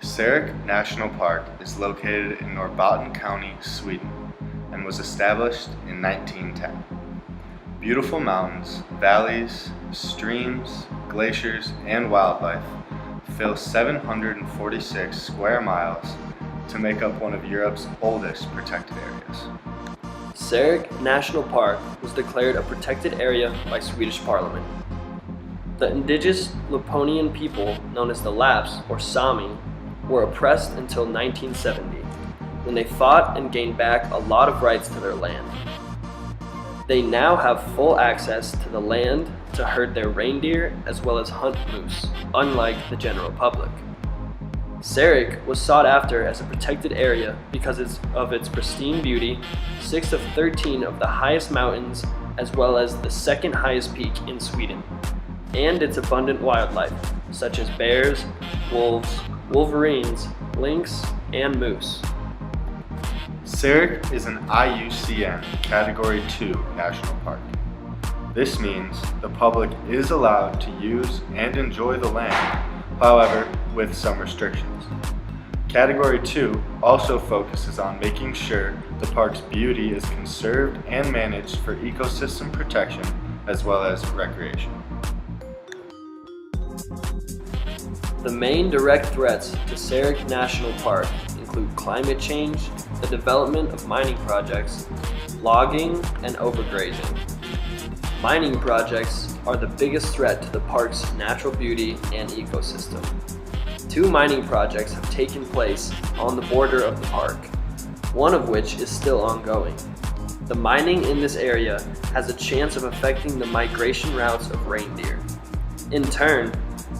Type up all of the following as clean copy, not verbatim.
Sarek National Park is located in Norrbotten County, Sweden, and was established in 1910. Beautiful mountains, valleys, streams, glaciers, and wildlife fill 746 square miles to make up one of Europe's oldest protected areas. Sarek National Park was declared a protected area by Swedish Parliament. The indigenous Laponian people, known as the Lapps or Sami, were oppressed until 1970, when they fought and gained back a lot of rights to their land. They now have full access to the land to herd their reindeer as well as hunt moose, unlike the general public. Sarek was sought after as a protected area because of its pristine beauty, 6 of 13 of the highest mountains, as well as the second highest peak in Sweden, and its abundant wildlife, such as bears, wolves, wolverines, lynx, and moose. Sarek is an IUCN Category 2 National Park. This means the public is allowed to use and enjoy the land, however, with some restrictions. Category 2 also focuses on making sure the park's beauty is conserved and managed for ecosystem protection as well as recreation. The main direct threats to Sarek National Park include climate change, the development of mining projects, logging, and overgrazing. Mining projects are the biggest threat to the park's natural beauty and ecosystem. 2 mining projects have taken place on the border of the park, one of which is still ongoing. The mining in this area has a chance of affecting the migration routes of reindeer. In turn,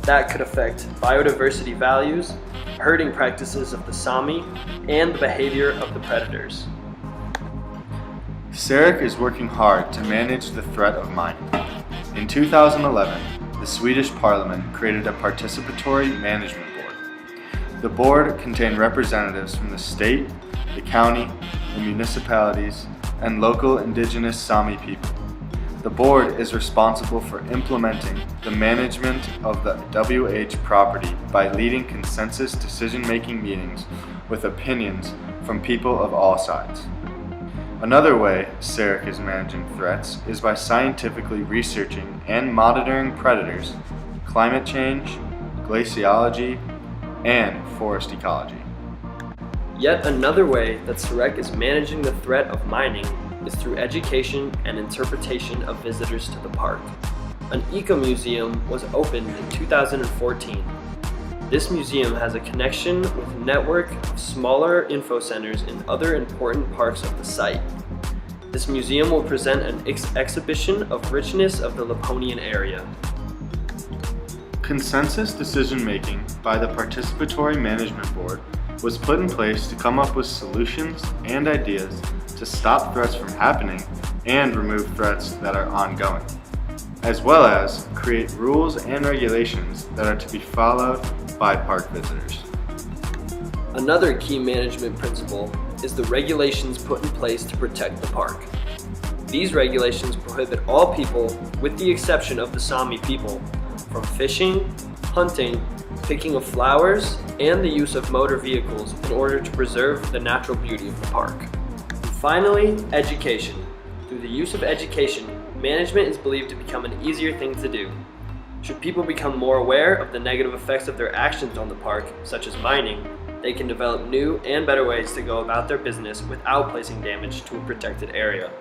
that could affect biodiversity values, herding practices of the Sami, and the behavior of the predators. Sarek is working hard to manage the threat of mining. In 2011, the Swedish Parliament created a participatory management board. The board contained representatives from the state, the county, the municipalities, and local indigenous Sami people. The board is responsible for implementing the management of the WH property by leading consensus decision-making meetings with opinions from people of all sides. Another way Sarek is managing threats is by scientifically researching and monitoring predators, climate change, glaciology, and forest ecology. Yet another way that Sarek is managing the threat of mining is through education and interpretation of visitors to the park. An eco-museum was opened in 2014. This museum has a connection with a network of smaller info centers in other important parts of the site. This museum will present an exhibition of richness of the Laponian area. Consensus decision-making by the Participatory Management Board was put in place to come up with solutions and ideas to stop threats from happening and remove threats that are ongoing, as well as create rules and regulations that are to be followed by park visitors. Another key management principle is the regulations put in place to protect the park. These regulations prohibit all people, with the exception of the Sami people, from fishing, hunting, picking of flowers, and the use of motor vehicles in order to preserve the natural beauty of the park. Finally, education. Through the use of education, management is believed to become an easier thing to do. Should people become more aware of the negative effects of their actions on the park, such as mining, they can develop new and better ways to go about their business without placing damage to a protected area.